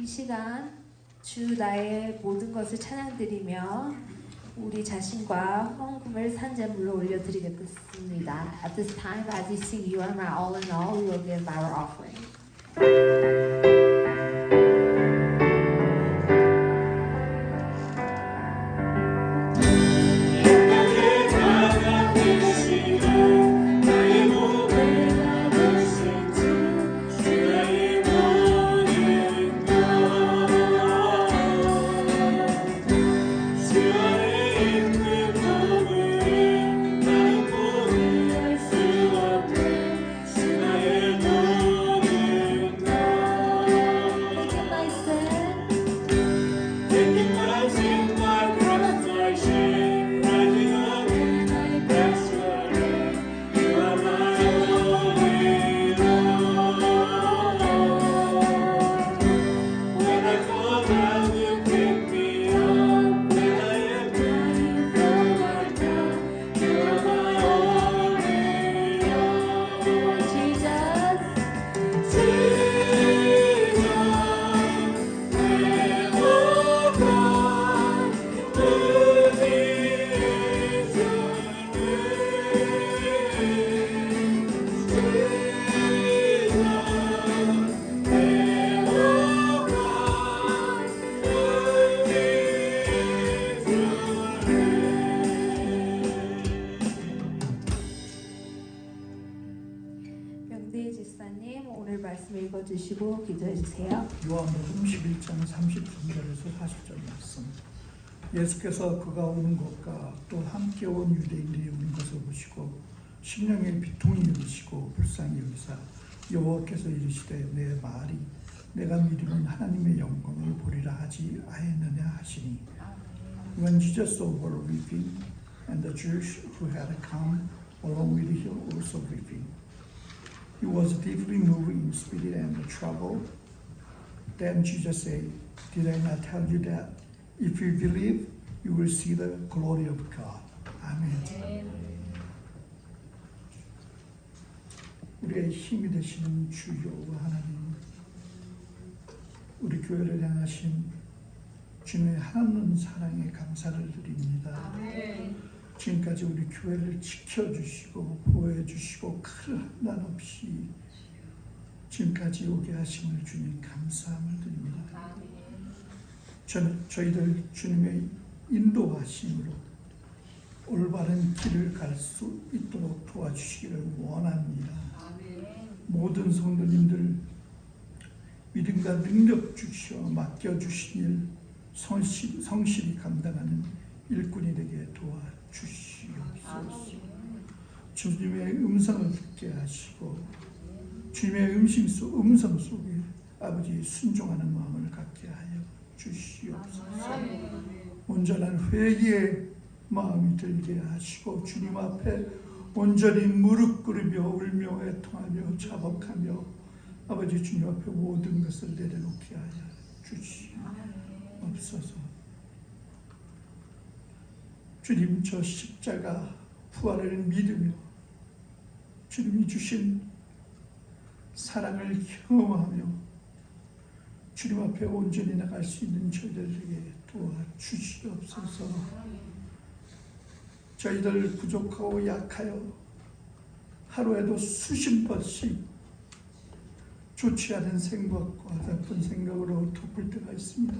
이 시간 주 나의 모든 것을 찬양드리며 우리 자신과 헌금을 산재물로 올려드리겠습니다. At this time, as we sing "You Are My All in All," we will give our offering. 주 붙드시고 기도해 주세요. 요한복음 11장 33절에서 40절 말씀. 예수께서 그가 오는 것과 또 함께 온 유대인들이 오는 것을 보시고 심령의 비통이 여기시고 불쌍히 여기사 여호와께서 이르시되 내 말이 내가 믿으면 하나님의 영광을 보리라 하지 아했느냐 하시니. When Jesus saw her weeping, and the Jews who had come along with him also weeping, he was deeply moved in spirit and troubled. Then Jesus said, Did I not tell you that if you believe, you will see the glory of God? 아멘. 우리의 힘이 되시는 주여 하나님, 우리 교회를 향하신 주님의 하나님 사랑에 감사를 드립니다. 지금까지 우리 교회를 지켜주시고 보호해주시고 큰 한단 없이 지금까지 오게 하심을 주님 감사함을 드립니다. 저희들 주님의 인도하심으로 올바른 길을 갈 수 있도록 도와주시기를 원합니다. 모든 성도님들 믿음과 능력 주시어 맡겨주신 일 성실히 감당하는 일꾼이 되게 도와주시옵소서. 주님의 음성을 듣게 하시고 주님의 음성 속에 아버지 순종하는 마음을 갖게 하여 주시옵소서. 온전한 회개의 마음이 들게 하시고 주님 앞에 온전히 무릎 꿇으며 울며 애통하며 자복하며 아버지 주님 앞에 모든 것을 내려놓게 하여 주시옵소서. 주님, 저 십자가 부활을 믿으며 주님이 주신 사랑을 경험하며 주님 앞에 온전히 나갈 수 있는 저희들에게 도와주시옵소서. 저희들 부족하고 약하여 하루에도 수십 번씩 좋지 않은 생각과 나쁜 생각으로 덮을 때가 있습니다.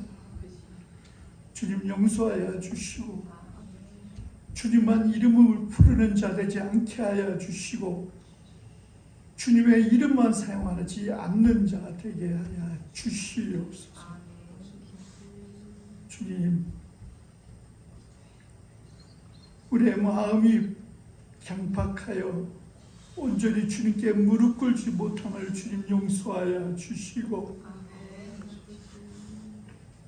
주님 용서하여 주시고 주님만 이름을 부르는 자 되지 않게 하여 주시고 주님의 이름만 사용하지 않는 자 되게 하여 주시옵소서. 주님, 우리의 마음이 강팍하여 온전히 주님께 무릎 꿇지 못함을 주님 용서하여 주시고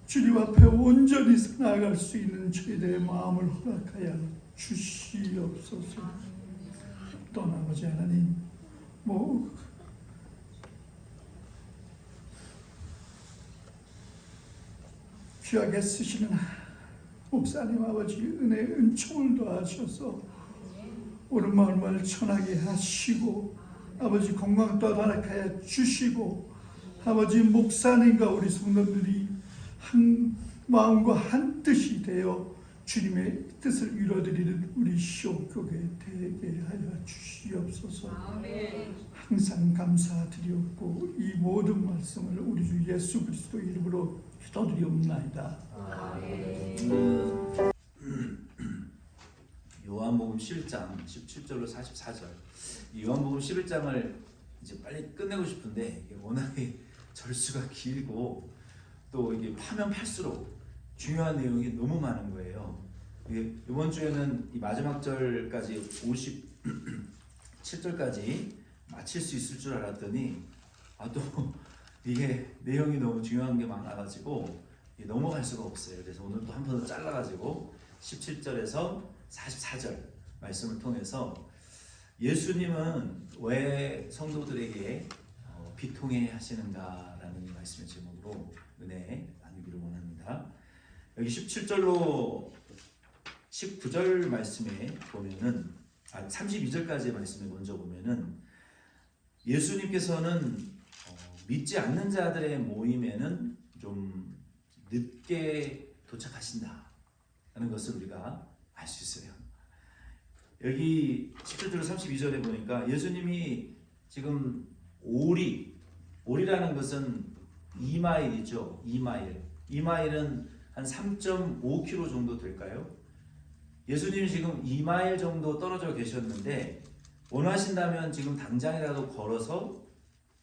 주님 앞에 온전히 나아갈 수 있는 저희들의 마음을 허락하여 주시옵소서. 또 아버지 하나님, 귀하게 쓰시는 목사님 아버지 은혜 은총을 더하셔서 오른마음을 천하게 하시고 아버지 건강 또 허락하여 주시고 아버지 목사님과 우리 성도들이 한 마음과 한 뜻이 되어 주님의 뜻을 이루어드리는 우리 시옥교회 되게 하여 주시옵소서. 항상 감사드리옵고 이 모든 말씀을 우리 주 예수 그리스도 이름으로 기도드리옵나이다. 요한복음 11장 17절로 44절. 이 요한복음 11장을 이제 빨리 끝내고 싶은데 이게 워낙에 절수가 길고 또 이게 파면 팔수록 중요한 내용이 너무 많은 거예요. 이번 주에는 이 마지막 절까지 57절까지 마칠 수 있을 줄 알았더니 또 이게 내용이 너무 중요한 게 많아가지고 넘어갈 수가 없어요. 그래서 오늘 또 한 번 더 잘라가지고 17절에서 44절 말씀을 통해서 예수님은 왜 성도들에게 비통해 하시는가라는 말씀의 제목으로 은혜 나누기를 원합니다. 여기 17절로 19절 말씀에 보면은 32절까지의 말씀에 먼저 보면은 예수님께서는 믿지 않는 자들의 모임에는 좀 늦게 도착하신다 라는 것을 우리가 알 수 있어요. 여기 17절 32절에 보니까 예수님이 지금 오리라는 것은 2마일이죠. 2마일은 한 3.5km 정도 될까요? 예수님이 지금 2마일 정도 떨어져 계셨는데 원하신다면 지금 당장이라도 걸어서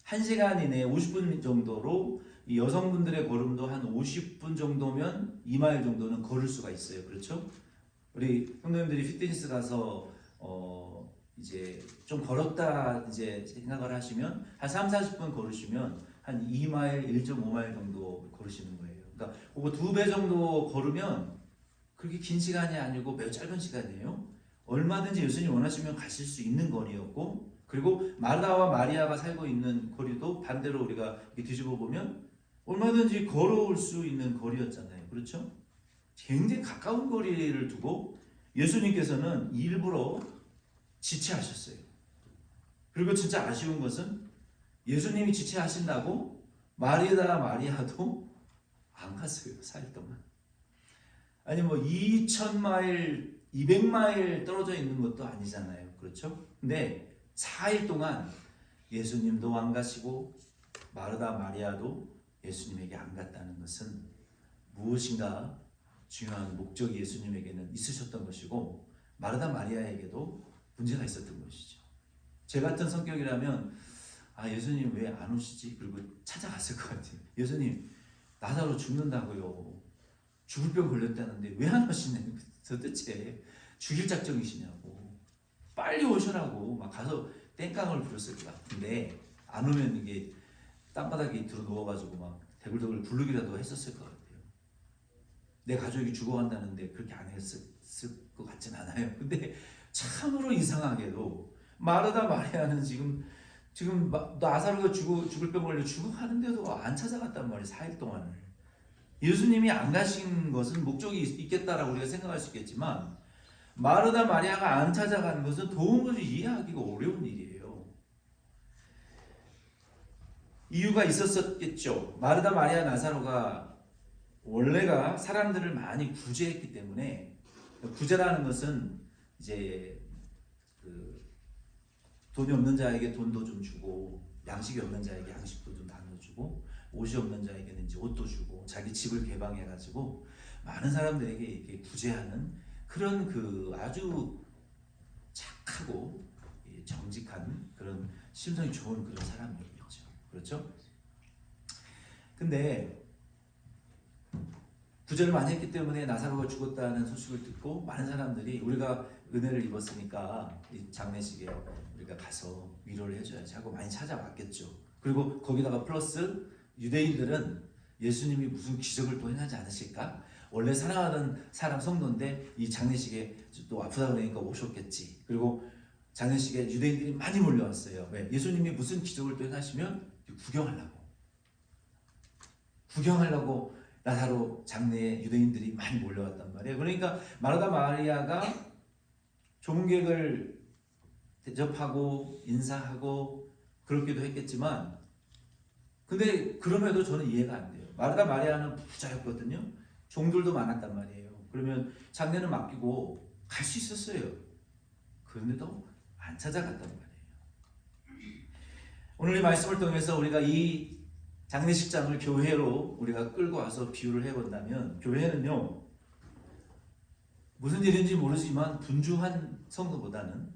1시간 이내에 50분 정도로 이 여성분들의 걸음도 한 50분 정도면 2마일 정도는 걸을 수가 있어요. 그렇죠? 우리 형님들이 피트니스 가서 이제 좀 걸었다 이제 생각을 하시면 한 3, 40분 걸으시면 한 2마일, 1.5마일 정도 걸으시는 거예요. 그러니까 그거 2배 정도 걸으면 그렇게 긴 시간이 아니고 매우 짧은 시간이에요. 얼마든지 예수님 원하시면 가실 수 있는 거리였고, 그리고 마르다와 마리아가 살고 있는 거리도 반대로 우리가 뒤집어 보면 얼마든지 걸어올 수 있는 거리였잖아요. 그렇죠? 굉장히 가까운 거리를 두고 예수님께서는 일부러 지체하셨어요. 그리고 진짜 아쉬운 것은 예수님이 지체하신다고 마리아 마리아도 안 갔어요. 4일 동안. 아니 뭐 2,000마일, 200마일 떨어져 있는 것도 아니잖아요. 그렇죠? 근데 4일 동안 예수님도 안 가시고 마르다 마리아도 예수님에게 안 갔다는 것은 무엇인가 중요한 목적이 예수님에게는 있으셨던 것이고 마르다 마리아에게도 문제가 있었던 것이죠. 제 같은 성격이라면 예수님 왜 안 오시지? 그리고 찾아갔을 것 같아요. 예수님 나사로 죽는다고요. 죽을 병 걸렸다는데 왜 안 오시냐고. 도대체 죽일 작정이시냐고. 빨리 오시라고 막 가서 땡깡을 부렸을 것 같은데 안 오면 이게 땅바닥에 들어 누워가지고 막 대굴대굴 굴르기라도 했었을 것 같아요. 내 가족이 죽어간다는데 그렇게 안 했을 것 같진 않아요. 근데 참으로 이상하게도 마르다 마리아는 지금 나사로가 죽을 병 걸려 죽어가는데도 안 찾아갔단 말이에요. 4일 동안을. 예수님이 안 가신 것은 목적이 있겠다라고 우리가 생각할 수 있겠지만 마르다 마리아가 안 찾아가는 것은 도무지 이해하기가 어려운 일이에요. 이유가 있었겠죠. 마르다 마리아 나사로가 원래가 사람들을 많이 구제했기 때문에, 구제라는 것은 이제 돈이 없는 자에게 돈도 좀 주고, 양식이 없는 자에게 양식도 좀 나눠주고, 옷이 없는 자에게는 이제 옷도 주고, 자기 집을 개방해가지고 많은 사람들에게 이렇게 구제하는 그런 아주 착하고 정직한 그런 심성이 좋은 그런 사람이었죠. 그렇죠? 근데 구제를 많이 했기 때문에 나사로가 죽었다는 소식을 듣고 많은 사람들이 우리가 은혜를 입었으니까 이 장례식에 우리가 가서 위로를 해줘야지 하고 많이 찾아왔겠죠. 그리고 거기다가 플러스 유대인들은 예수님이 무슨 기적을 또 행하지 않으실까? 원래 사랑하는 사람 성도인데 이 장례식에 또 아프다 그러니까 오셨겠지. 그리고 장례식에 유대인들이 많이 몰려왔어요. 왜? 예수님이 무슨 기적을 또 행하시면 구경하려고 나사로 장례에 유대인들이 많이 몰려왔단 말이에요. 그러니까 마르다 마리아가 종객을 대접하고 인사하고 그렇기도 했겠지만, 근데 그럼에도 저는 이해가 안 돼요. 마르다 마리아는 부자였거든요. 종들도 많았단 말이에요. 그러면 장례는 맡기고 갈 수 있었어요. 그런데도 안 찾아갔단 말이에요. 오늘 이 말씀을 통해서 우리가 이 장례식장을 교회로 우리가 끌고 와서 비유를 해본다면, 교회는요 무슨 일인지 모르지만 분주한 성도보다는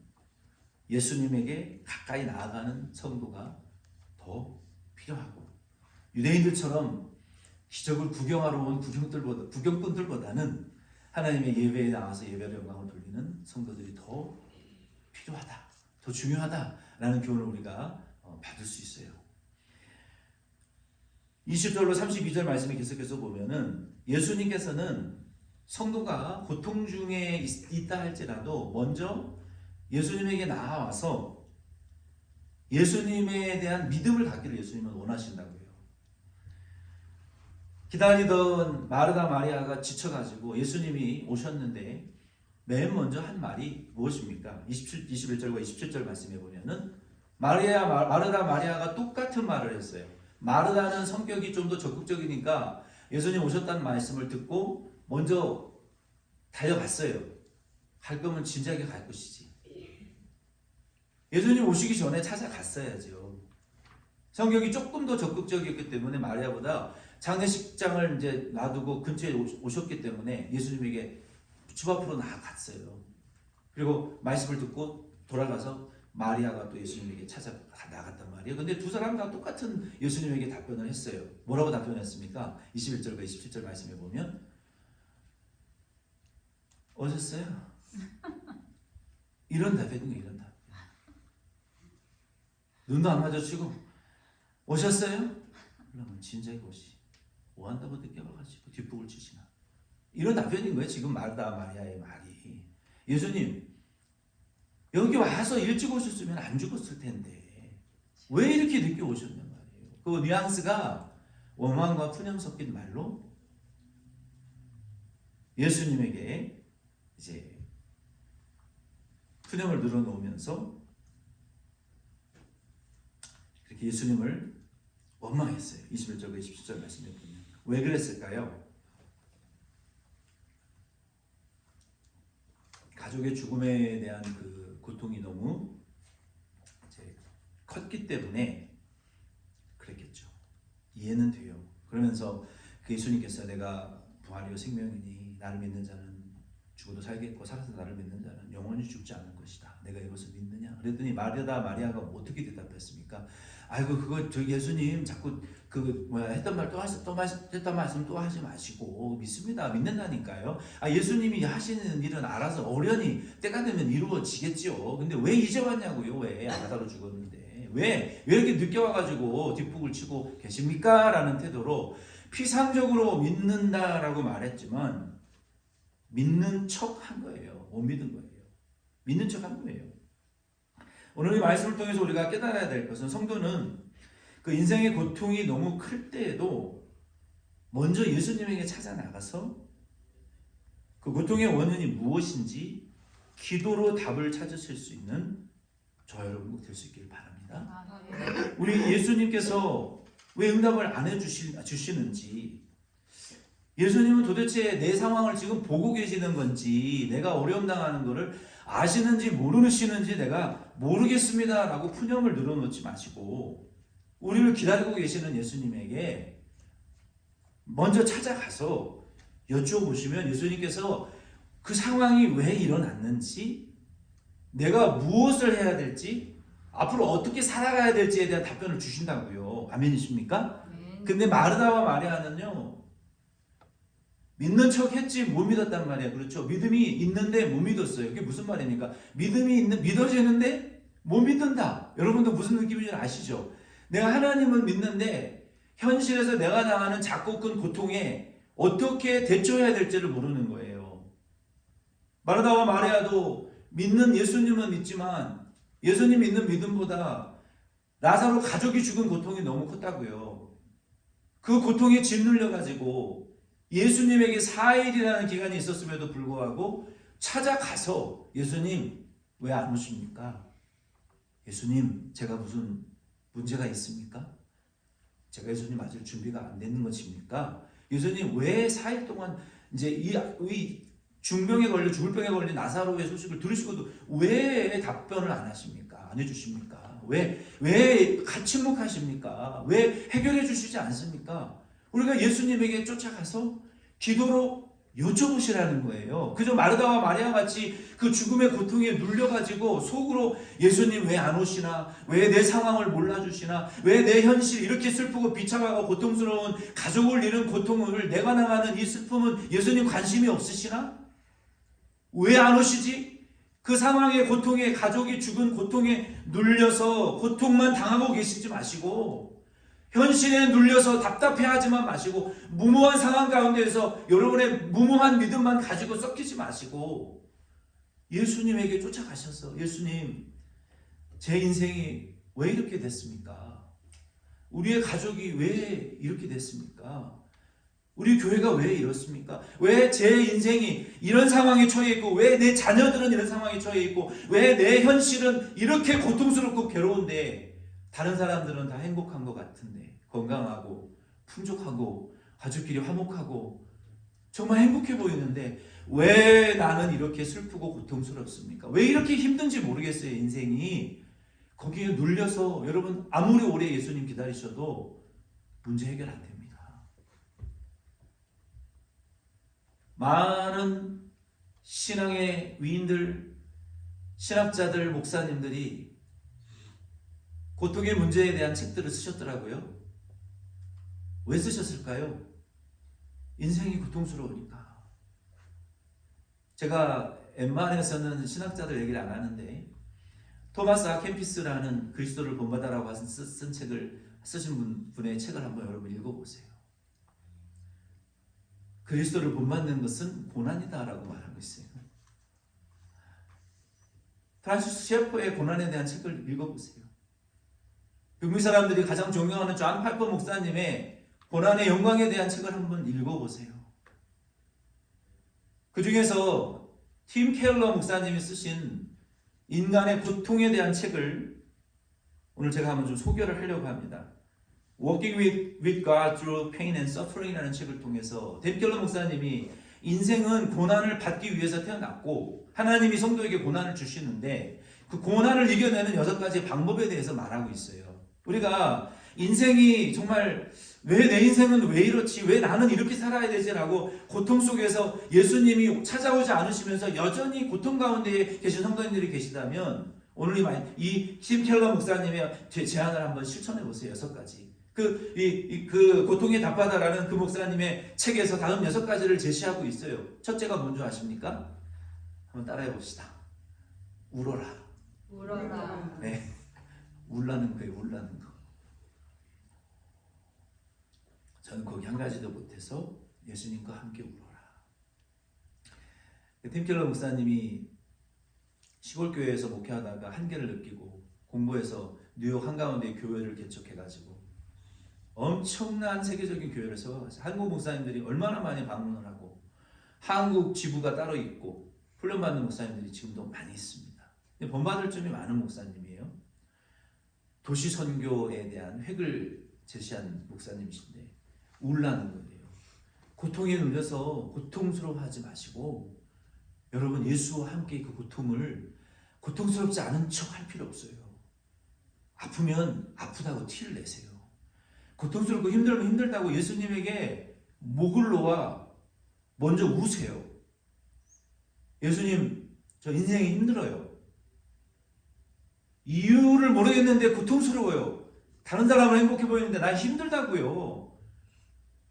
예수님에게 가까이 나아가는 성도가 더 필요하고, 유대인들처럼 기적을 구경하러 온 구경꾼들보다는 하나님의 예배에 나와서 예배의 영광을 돌리는 성도들이 더 필요하다, 더 중요하다라는 교훈을 우리가 받을 수 있어요. 20절로 32절 말씀에 계속해서 보면은 예수님께서는 성도가 고통 중에 있다 할지라도 먼저 예수님에게 나와서 예수님에 대한 믿음을 갖기를 예수님은 원하신다고요. 기다리던 마르다 마리아가 지쳐가지고 예수님이 오셨는데 맨 먼저 한 말이 무엇입니까? 21절과 27절 말씀해 보면은 마르다 마리아가 똑같은 말을 했어요. 마르다는 성격이 좀 더 적극적이니까 예수님 오셨다는 말씀을 듣고 먼저 달려갔어요. 갈 거면 진작에 갈 것이지. 예수님 오시기 전에 찾아갔어야죠. 성격이 조금 더 적극적이었기 때문에 마리아보다 장례식장을 이제 놔두고 근처에 오셨기 때문에 예수님에게 집 앞으로 나아갔어요. 그리고 말씀을 듣고 돌아가서 마리아가 또 예수님에게 찾아 나갔단 말이에요. 근데 두 사람 다 똑같은 예수님에게 답변을 했어요. 뭐라고 답변했습니까? 21절과 27절 말씀해 보면 오셨어요? 이런 답변이에요. 이런 답변. 눈도 안 마주치고 오셨어요? 그러면 진짜 이것이 뭐 한다고 느껴가지고 뒷북을 치시나? 이런 답변인 거예요. 지금 마르다 마리아의 말이. 예수님 여기 와서 일찍 오셨으면 안 죽었을 텐데 왜 이렇게 늦게 오셨냔 말이에요. 그 뉘앙스가 원망과 푸념 섞인 말로 예수님에게 이제 푸념을 늘어놓으면서 이렇게 예수님을 원망했어요. 21절과 27절 말씀에 보면 왜 그랬을까요? 가족의 죽음에 대한 그 고통이 너무 이제 컸기 때문에 그랬겠죠. 이해는 돼요. 그러면서 그 예수님께서 내가 부활이요 생명이니 나를 믿는 자는 죽어도 살겠고 살아서 나를 믿는 자는 영원히 죽지 않을 것이다. 내가 이것을 믿느냐? 그랬더니 마리아가 어떻게 대답했습니까? 아이고 그거 저 예수님 자꾸 했던 말 또 했던 말씀 또 하지 마시고 믿습니다. 믿는다니까요. 예수님이 하시는 일은 알아서 어련히 때가 되면 이루어지겠죠. 근데 왜 이제 왔냐고요? 왜 라자로 죽었는데 왜 이렇게 늦게 와가지고 뒷북을 치고 계십니까? 라는 태도로 피상적으로 믿는다라고 말했지만 믿는 척 한 거예요. 못 믿은 거예요. 믿는 척 한 거예요. 오늘 이 말씀을 통해서 우리가 깨달아야 될 것은 성도는 그 인생의 고통이 너무 클 때에도 먼저 예수님에게 찾아 나가서 그 고통의 원인이 무엇인지 기도로 답을 찾으실 수 있는 저 여러분 꼭 될 수 있기를 바랍니다. 우리 예수님께서 왜 응답을 안 해주시는지 예수님은 도대체 내 상황을 지금 보고 계시는 건지 내가 어려움 당하는 것을 아시는지 모르시는지 내가 모르겠습니다 라고 푸념을 늘어놓지 마시고 우리를 기다리고 계시는 예수님에게 먼저 찾아가서 여쭤보시면 예수님께서 그 상황이 왜 일어났는지 내가 무엇을 해야 될지 앞으로 어떻게 살아가야 될지에 대한 답변을 주신다고요. 아멘이십니까? 근데 마르다와 마리아는요 믿는 척 했지 못 믿었단 말이에요. 그렇죠? 믿음이 있는데 못 믿었어요. 그게 무슨 말입니까? 믿어지는데 못 믿는다. 여러분도 무슨 느낌인지 아시죠? 내가 하나님은 믿는데 현실에서 내가 당하는 작고 큰 고통에 어떻게 대처해야 될지를 모르는 거예요. 마르다와 마리아도 믿는 예수님은 믿지만 예수님 믿는 믿음보다 라사로 가족이 죽은 고통이 너무 컸다고요. 그 고통에 짓눌려가지고 예수님에게 4일이라는 기간이 있었음에도 불구하고 찾아가서 예수님 왜 안 오십니까? 예수님 제가 무슨 문제가 있습니까? 제가 예수님 맞을 준비가 안 되는 것입니까? 예수님 왜 4일 동안 이제 이 중병에 걸려 죽을 병에 걸린 나사로의 소식을 들으시고도 왜 답변을 안 하십니까? 안 해주십니까? 왜 침묵하십니까? 왜 해결해 주시지 않습니까? 우리가 예수님에게 쫓아가서 기도로 여쭤보시라는 거예요. 그저 마르다와 마리아 같이 그 죽음의 고통에 눌려가지고 속으로 예수님 왜 안 오시나? 왜 내 상황을 몰라주시나? 왜 내 현실 이렇게 슬프고 비참하고 고통스러운 가족을 잃은 고통을 내가 나가는 이 슬픔은 예수님 관심이 없으시나? 왜 안 오시지? 그 상황의 고통에 가족이 죽은 고통에 눌려서 고통만 당하고 계시지 마시고 현실에 눌려서 답답해하지만 마시고 무모한 상황 가운데에서 여러분의 무모한 믿음만 가지고 썩히지 마시고 예수님에게 쫓아가셔서 예수님 제 인생이 왜 이렇게 됐습니까? 우리의 가족이 왜 이렇게 됐습니까? 우리 교회가 왜 이렇습니까? 왜 제 인생이 이런 상황에 처해 있고 왜 내 자녀들은 이런 상황에 처해 있고 왜 내 현실은 이렇게 고통스럽고 괴로운데 다른 사람들은 다 행복한 것 같은데 건강하고 풍족하고 가족끼리 화목하고 정말 행복해 보이는데 왜 나는 이렇게 슬프고 고통스럽습니까? 왜 이렇게 힘든지 모르겠어요. 인생이 거기에 눌려서 여러분 아무리 오래 예수님 기다리셔도 문제 해결 안 됩니다. 많은 신앙의 위인들, 신학자들, 목사님들이 고통의 문제에 대한 책들을 쓰셨더라고요. 왜 쓰셨을까요? 인생이 고통스러우니까. 제가 웬만해서는 신학자들 얘기를 안 하는데 토마스 아켄피스라는 그리스도를 본받아라고 쓴 책을 쓰신 분의 책을 한번 여러분 읽어보세요. 그리스도를 본받는 것은 고난이다라고 말하고 있어요. 프란시스 셰퍼의 고난에 대한 책을 읽어보세요. 북미 사람들이 가장 존경하는 존 팔퍼 목사님의 고난의 영광에 대한 책을 한번 읽어보세요. 그 중에서 팀 켈러 목사님이 쓰신 인간의 고통에 대한 책을 오늘 제가 한번 좀 소개를 하려고 합니다. Walking with God Through Pain and Suffering이라는 책을 통해서 팀 켈러 목사님이 인생은 고난을 받기 위해서 태어났고 하나님이 성도에게 고난을 주시는데 그 고난을 이겨내는 6가지 방법에 대해서 말하고 있어요. 우리가 인생이 정말 왜 내 인생은 왜 이렇지? 왜 나는 이렇게 살아야 되지라고 고통 속에서 예수님이 찾아오지 않으시면서 여전히 고통 가운데 계신 성도님들이 계시다면 오늘 이팀 켈러 목사님의 제안을 한번 실천해 보세요. 6가지. 그 고통에 답하다라는 그 목사님의 책에서 다음 6가지를 제시하고 있어요. 첫째가 뭔지 아십니까? 한번 따라해 봅시다. 울어라. 울어라. 네. 울라는 거예요. 울라는 거. 저는 거기 한 가지도 못해서 예수님과 함께 울어라. 팀 켈러 목사님이 시골교회에서 목회하다가 한계를 느끼고 공부해서 뉴욕 한가운데 교회를 개척해가지고 엄청난 세계적인 교회를 세워가지고 한국 목사님들이 얼마나 많이 방문을 하고 한국 지부가 따로 있고 훈련받는 목사님들이 지금도 많이 있습니다. 본받을 점이 많은 목사님이에요. 도시 선교에 대한 획을 제시한 목사님이신데 울라는 거예요. 고통에 눌려서 고통스러워하지 마시고 여러분 예수와 함께 그 고통을 고통스럽지 않은 척 할 필요 없어요. 아프면 아프다고 티를 내세요. 고통스럽고 힘들면 힘들다고 예수님에게 목을 놓아 먼저 우세요. 예수님, 저 인생이 힘들어요. 이유를 모르겠는데 고통스러워요. 다른 사람은 행복해 보이는데 난 힘들다고요.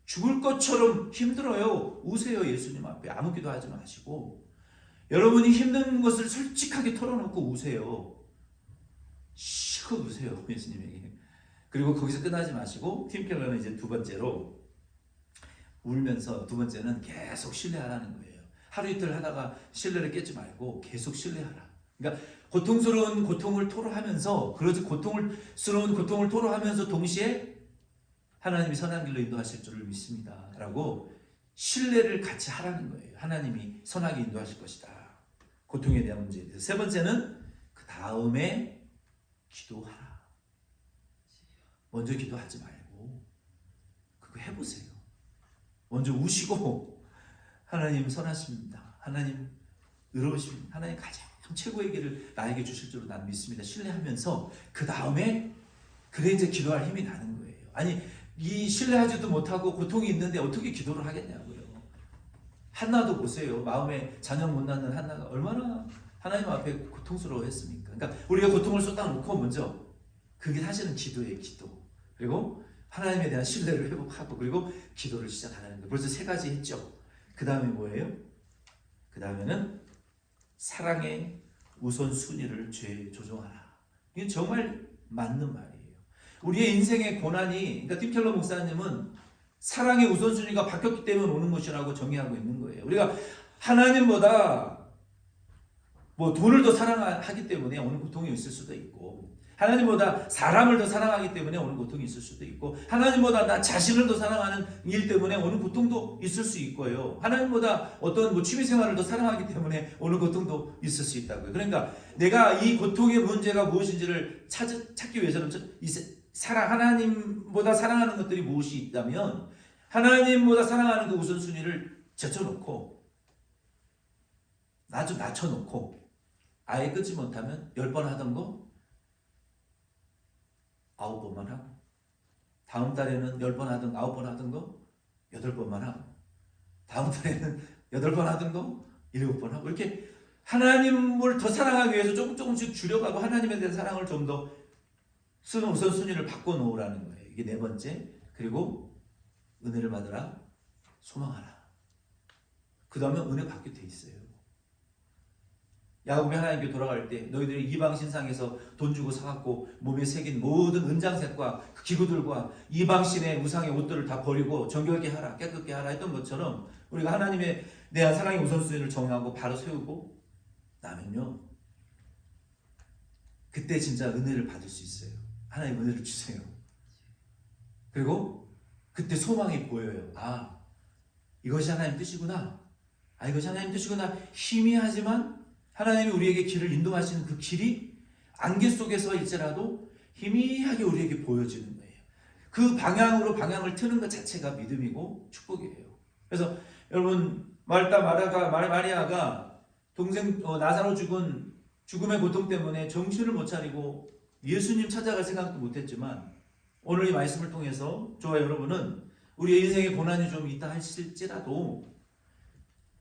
죽을 것처럼 힘들어요. 우세요. 예수님 앞에 아무 기도 하지 마시고 여러분이 힘든 것을 솔직하게 털어놓고 우세요. 실컷 우세요. 예수님에게. 그리고 거기서 끝나지 마시고 팀 켈러는 이제 2번째로 울면서 2번째는 계속 신뢰하라는 거예요. 하루 이틀 하다가 신뢰를 깨지 말고 계속 신뢰하라. 그러니까 고통스러운 고통을 토로하면서 그러지 고통스러운 고통을 토로하면서 동시에 하나님이 선한 길로 인도하실 줄을 믿습니다. 라고 신뢰를 같이 하라는 거예요. 하나님이 선하게 인도하실 것이다. 고통에 대한 문제에 대해서. 3번째는 그 다음에 기도하라. 먼저 기도하지 말고 그거 해보세요. 먼저 우시고 하나님 선하십니다. 하나님 의로우십니다. 하나님 가장 최고의 길을 나에게 주실 줄로 난 믿습니다. 신뢰하면서 그 다음에 그래 이제 기도할 힘이 나는 거예요. 아니 이 신뢰하지도 못하고 고통이 있는데 어떻게 기도를 하겠냐고요. 한나도 보세요. 마음에 자녀 못 낳는 한나가 얼마나 하나님 앞에 고통스러워했습니까? 그러니까 우리가 고통을 쏟아놓고 먼저 그게 사실은 기도예요. 기도. 그리고 하나님에 대한 신뢰를 회복하고 그리고 기도를 시작하는 거예요. 벌써 3가지 했죠. 그 다음에 뭐예요? 그 다음에는 사랑의 우선순위를 조정하라. 이게 정말 맞는 말이에요. 우리의 인생의 고난이, 그러니까 팀 켈러 목사님은 사랑의 우선순위가 바뀌었기 때문에 오는 것이라고 정의하고 있는 거예요. 우리가 하나님보다 뭐 돈을 더 사랑하기 때문에 오는 고통이 있을 수도 있고, 하나님보다 사람을 더 사랑하기 때문에 오는 고통이 있을 수도 있고, 하나님보다 나 자신을 더 사랑하는 일 때문에 오는 고통도 있을 수 있고요. 하나님보다 어떤 뭐 취미생활을 더 사랑하기 때문에 오는 고통도 있을 수 있다고요. 그러니까 내가 이 고통의 문제가 무엇인지를 찾기 위해서는 하나님보다 사랑하는 것들이 무엇이 있다면 하나님보다 사랑하는 그 우선순위를 제쳐놓고 좀 낮춰놓고 아예 끊지 못하면 10번 하던 거 9번만 하고 다음 달에는 10번 하던 9번 하던 거 8번만 하고 다음 달에는 8번 하던 거 7번 하고 이렇게 하나님을 더 사랑하기 위해서 조금씩 줄여가고 하나님에 대한 사랑을 좀 더 우선순위를 바꿔놓으라는 거예요. 이게 네 번째. 그리고 은혜를 받으라, 소망하라. 그 다음에 은혜 받게 돼 있어요. 야곱이 하나님께 돌아갈 때 너희들이 이방 신상에서 돈 주고 사갖고 몸에 새긴 모든 은장색과 그 기구들과 이방 신의 우상의 옷들을 다 버리고 정결케 하라, 깨끗게 하라 했던 것처럼 우리가 하나님의 대한 사랑의 우선순위를 정하고 바로 세우고 나면요, 그때 진짜 은혜를 받을 수 있어요. 하나님 은혜를 주세요. 그리고 그때 소망이 보여요. 아, 이것이 하나님 뜻이구나. 아, 이것이 하나님 뜻이구나. 희미하지만 하나님이 우리에게 길을 인도하시는 그 길이 안개 속에서일지라도 희미하게 우리에게 보여지는 거예요. 그 방향으로 방향을 트는 것 자체가 믿음이고 축복이에요. 그래서 여러분, 마리아가 동생 나사로 죽은 죽음의 고통 때문에 정신을 못 차리고 예수님 찾아갈 생각도 못했지만 오늘 이 말씀을 통해서 저와 여러분은 우리의 인생에 고난이 좀 있다 할지라도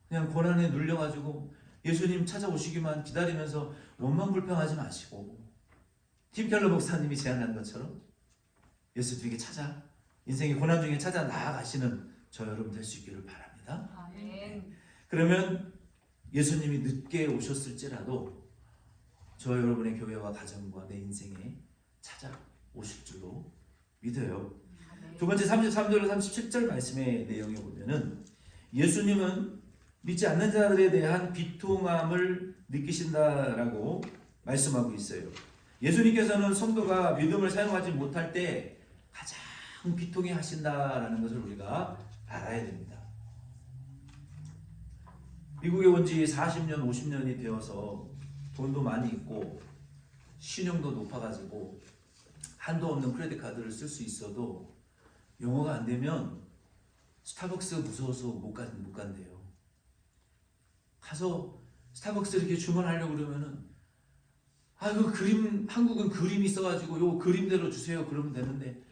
그냥 고난에 눌려가지고 예수님 찾아오시기만 기다리면서 원망불평하지 마시고 팀켈러 목사님이 제안한 것처럼 예수님에게 찾아 인생의 고난 중에 찾아 나아가시는 저 여러분 될 수 있기를 바랍니다. 아멘. 그러면 예수님이 늦게 오셨을지라도 저 여러분의 교회와 가정과 내 인생에 찾아오실 줄로 믿어요. 두 번째 33절에서 37절 말씀의 내용에 보면은 예수님은 믿지 않는 자들에 대한 비통함을 느끼신다라고 말씀하고 있어요. 예수님께서는 성도가 믿음을 사용하지 못할 때 가장 비통해 하신다라는 것을 우리가 알아야 됩니다. 미국에 온 지 40년, 50년이 되어서 돈도 많이 있고 신용도 높아가지고 한도 없는 크레딧 카드를 쓸 수 있어도 영어가 안 되면 스타벅스 무서워서 못 간대요. 가서 스타벅스 이렇게 주문하려고 그러면은 그 그림, 한국은 그림이 있어가지고 요 그림대로 주세요 그러면 되는데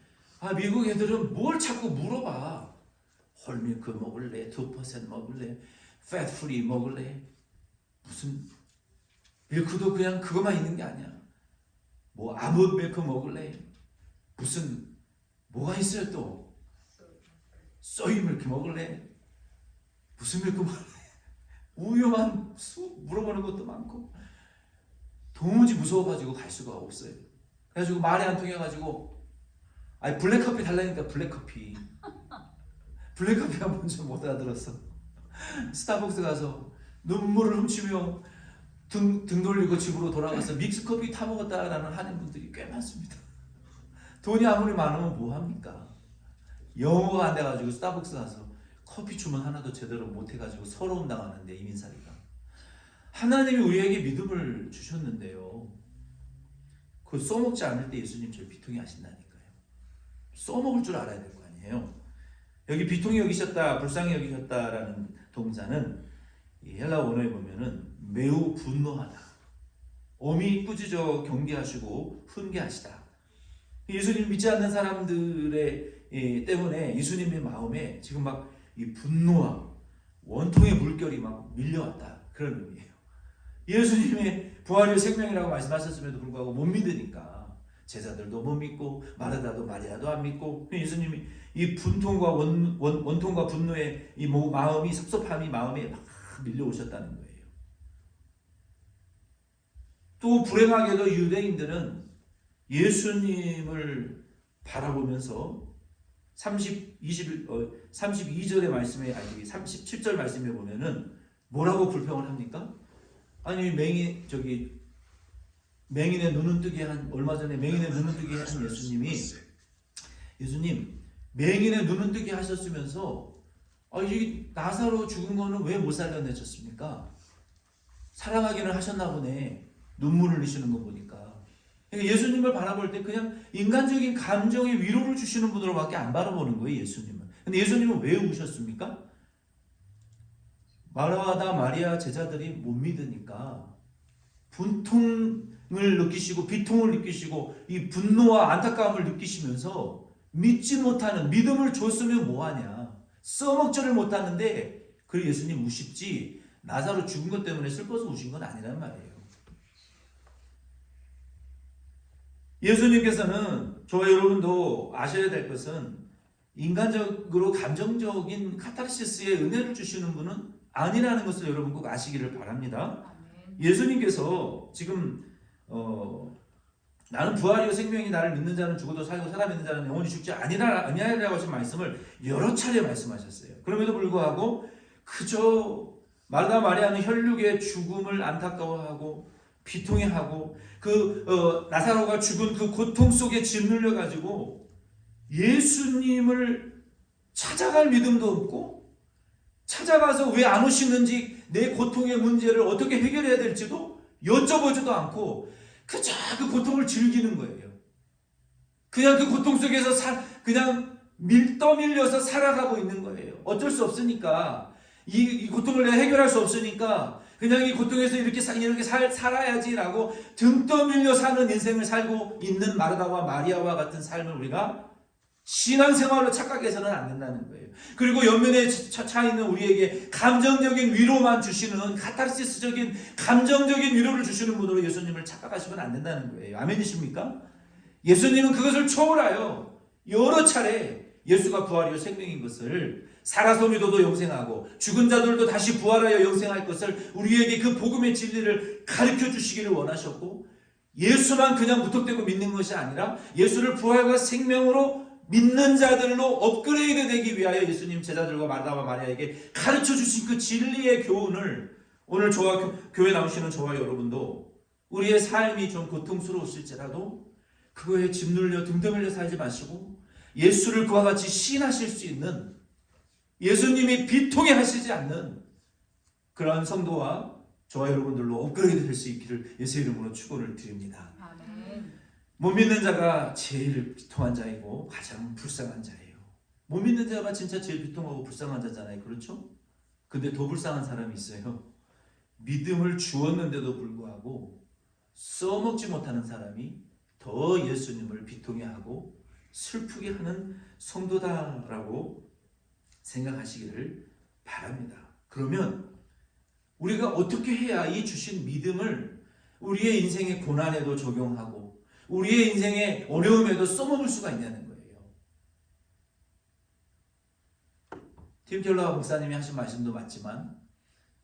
미국 애들은 뭘 자꾸 물어봐. 홀밀크 먹을래? 2% 먹을래? 팻 프리 먹을래? 무슨 밀크도 그냥 그것만 있는 게 아니야. 뭐 아몬드 밀크 먹을래? 무슨 뭐가 있어요 또? 소이 밀크 먹을래? 무슨 밀크 먹을래? 우유만 물어보는 것도 많고 도무지 무서워가지고 갈 수가 없어요. 그래가지고 말이 안 통해가지고 블랙커피 달라니까 블랙커피 한 번 좀 못 알아들었어. 스타벅스 가서 눈물을 훔치며 등 돌리고 집으로 돌아가서 믹스커피 타 먹었다라는 하는 분들이 꽤 많습니다. 돈이 아무리 많으면 뭐합니까? 영어가 안 돼가지고 스타벅스 가서 커피 주문 하나도 제대로 못해가지고 서러움 당하는데 이민살이가. 하나님이 우리에게 믿음을 주셨는데요, 그걸 써먹지 않을 때 예수님 저를 비통해 하신다니까요. 써먹을 줄 알아야 될 거 아니에요. 여기 비통히 여기셨다, 불쌍히 여기셨다라는 동사는 이 헬라 원어에 보면은 매우 분노하다, 엄히 꾸짖어 경계하시고 훈계하시다. 예수님 믿지 않는 사람들의 때문에 예수님의 마음에 지금 막 이 분노와 원통의 물결이 막 밀려왔다, 그런 의미예요. 예수님의 부활의 생명이라고 말씀하셨음에도 불구하고 못 믿으니까 제자들도 못 믿고 마르다도 마리아도 안 믿고 예수님이 이 분통과 원통과 분노의 이 마음이 섭섭함이 마음에 막 밀려오셨다는 거예요. 또 불행하게도 유대인들은 예수님을 바라보면서 32절의 말씀에 37절 말씀에 보면은 뭐라고 불평을 합니까? 아니 맹인의 눈은 뜨게 한 얼마 전에 맹인의 눈은 뜨게 하신 예수님 맹인의 눈은 뜨게 하셨으면서 이 나사로 죽은 거는 왜 못 살려내셨습니까? 사랑하기는 하셨나 보네. 눈물을 흘리시는 거 보니까. 그러니까 예수님을 바라볼 때 그냥 인간적인 감정의 위로를 주시는 분으로밖에 안 바라보는 거예요, 예수님은. 근데 예수님은 왜 우셨습니까? 마르다 마리아 제자들이 못 믿으니까 분통을 느끼시고 비통을 느끼시고 이 분노와 안타까움을 느끼시면서 믿지 못하는, 믿음을 줬으면 뭐하냐, 써먹지를 못하는데 그래 예수님 우십지 나사로 죽은 것 때문에 슬퍼서 우신 건 아니란 말이에요. 예수님께서는 저와 여러분도 아셔야 될 것은 인간적으로 감정적인 카타르시스의 은혜를 주시는 분은 아니라는 것을 여러분 꼭 아시기를 바랍니다. 예수님께서 지금 나는 부활이요 생명이 나를 믿는 자는 죽어도 살고 살아있는 자는 영원히 죽지 아니하리라고 하신 말씀을 여러 차례 말씀하셨어요. 그럼에도 불구하고 그저 마르다 마리아는 혈육의 죽음을 안타까워하고 비통해하고 나사로가 죽은 그 고통 속에 짓눌려 가지고 예수님을 찾아갈 믿음도 없고 찾아가서 왜 안 오시는지 내 고통의 문제를 어떻게 해결해야 될지도 여쭤보지도 않고 그저 그 고통을 즐기는 거예요. 그냥 그 고통 속에서 그냥 떠밀려서 살아가고 있는 거예요. 어쩔 수 없으니까 이 고통을 내가 해결할 수 없으니까 그냥 이 고통에서 이렇게 살아야지라고 등 떠밀려 사는 인생을 살고 있는 마르다와 마리아와 같은 삶을 우리가 신앙생활로 착각해서는 안 된다는 거예요. 그리고 옆면에 차 있는 우리에게 감정적인 위로만 주시는 카타르시스적인 감정적인 위로를 주시는 분으로 예수님을 착각하시면 안 된다는 거예요. 아멘이십니까? 예수님은 그것을 초월하여 여러 차례 예수가 부활이요 생명인 것을 살아서 믿어도 영생하고 죽은 자들도 다시 부활하여 영생할 것을 우리에게 그 복음의 진리를 가르쳐 주시기를 원하셨고 예수만 그냥 무턱대고 믿는 것이 아니라 예수를 부활과 생명으로 믿는 자들로 업그레이드 되기 위하여 예수님 제자들과 마르다와 마리아에게 가르쳐 주신 그 진리의 교훈을 오늘 저와 교회 나오시는 저와 여러분도 우리의 삶이 좀 고통스러우실지라도 그거에 짓눌려 등 떠밀려 살지 마시고 예수를 그와 같이 시인하실 수 있는 예수님이 비통해 하시지 않는 그러한 성도와 저와 여러분들로 업그레이드 될 수 있기를 예수의 이름으로 축원을 드립니다. 못 믿는 자가 제일 비통한 자이고 가장 불쌍한 자예요. 못 믿는 자가 진짜 제일 비통하고 불쌍한 자잖아요. 그렇죠? 근데 더 불쌍한 사람이 있어요. 믿음을 주었는데도 불구하고 써먹지 못하는 사람이 더 예수님을 비통해하고 슬프게 하는 성도다라고 생각하시기를 바랍니다. 그러면 우리가 어떻게 해야 이 주신 믿음을 우리의 인생의 고난에도 적용하고 우리의 인생의 어려움에도 써먹을 수가 있냐는 거예요. 팀 켈러 목사님이 하신 말씀도 맞지만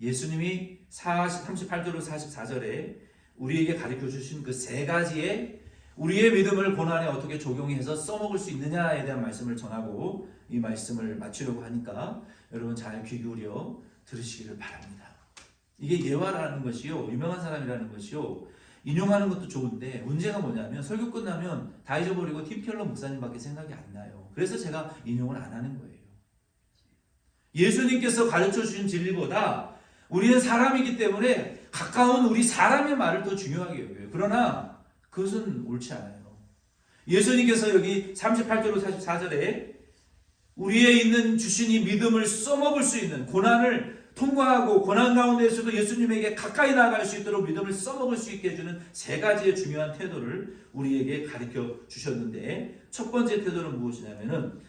예수님이 38절로 44절에 우리에게 가르쳐 주신 그 세 가지의 우리의 믿음을 고난에 어떻게 적용해서 써먹을 수 있느냐에 대한 말씀을 전하고 이 말씀을 마치려고 하니까 여러분 잘 귀 기울여 들으시기를 바랍니다. 이게 예화라는 것이요, 유명한 사람이라는 것이요, 인용하는 것도 좋은데 문제가 뭐냐면 설교 끝나면 다 잊어버리고 팀 켈러 목사님밖에 생각이 안 나요. 그래서 제가 인용을 안 하는 거예요. 예수님께서 가르쳐 주신 진리보다 우리는 사람이기 때문에 가까운 우리 사람의 말을 더 중요하게 여겨요. 그러나 그것은 옳지 않아요. 예수님께서 여기 38절로 44절에 우리에 있는 주신 이 믿음을 써먹을 수 있는 고난을 통과하고 고난 가운데에서도 예수님에게 가까이 나아갈 수 있도록 믿음을 써먹을 수 있게 해주는 세 가지의 중요한 태도를 우리에게 가르쳐 주셨는데 첫 번째 태도는 무엇이냐면은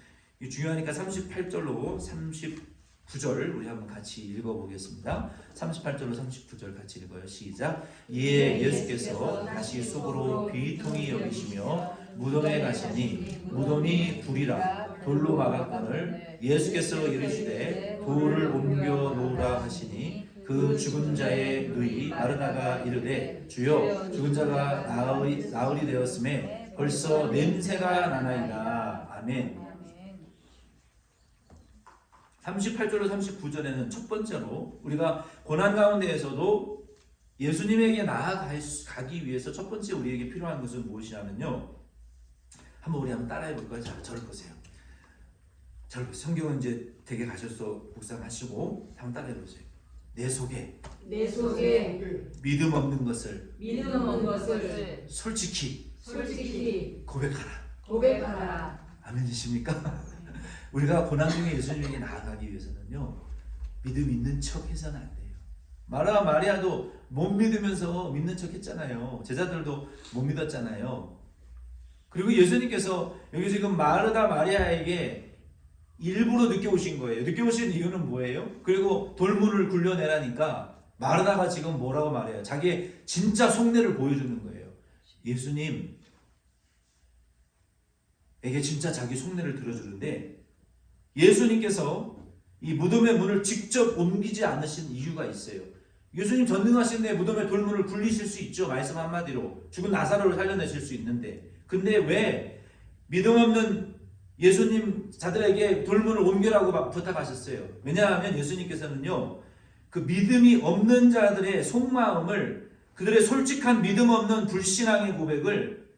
중요하니까 38절로 39절 우리 한번 같이 읽어보겠습니다. 38절로 39절 같이 읽어요. 시작. 이에 예수께서 다시 속으로 비통히 여기시며 무덤에 가시니 무덤이 불이라 돌로 막았거늘 예수께서 이르시되 돌을 옮겨 놓으라 하시니 그 죽은 자의 누이 마르다가 이르되 주여 죽은 자가 나으리 되었음에 벌써 냄새가 나나이다. 아멘. 38절로 39절에는 첫 번째로 우리가 고난 가운데에서도 예수님에게 나아가기 위해서 첫 번째 우리에게 필요한 것은 무엇이냐면요. 한번 우리 한번 따라해 볼까요? 자, 저를 보세요. 저를 보세요. 성경은 이제 댁에 가셔서 묵상하시고 한번 따라해 보세요. 내 속에 믿음 없는 것을 솔직히 고백하라. 아멘이십니까? 우리가 고난 중에 예수님에게 나아가기 위해서는요, 믿음 있는 척 해서는 안 돼요. 마르다 마리아도 못 믿으면서 믿는 척 했잖아요. 제자들도 못 믿었잖아요. 그리고 예수님께서 여기 지금 마르다 마리아에게 일부러 늦게 오신 거예요. 늦게 오신 이유는 뭐예요? 그리고 돌문을 굴려내라니까 마르다가 지금 뭐라고 말해요? 자기의 진짜 속내를 보여주는 거예요. 예수님, 에게 진짜 자기 속내를 들어주는데 예수님께서 이 무덤의 문을 직접 옮기지 않으신 이유가 있어요. 예수님 전능하신데 무덤의 돌문을 굴리실 수 있죠. 말씀 한마디로 죽은 나사로를 살려내실 수 있는데, 근데 왜 믿음 없는 예수님 자들에게 돌문을 옮겨라고 부탁하셨어요? 왜냐하면 예수님께서는요, 그 믿음이 없는 자들의 속마음을, 그들의 솔직한 믿음 없는 불신앙의 고백을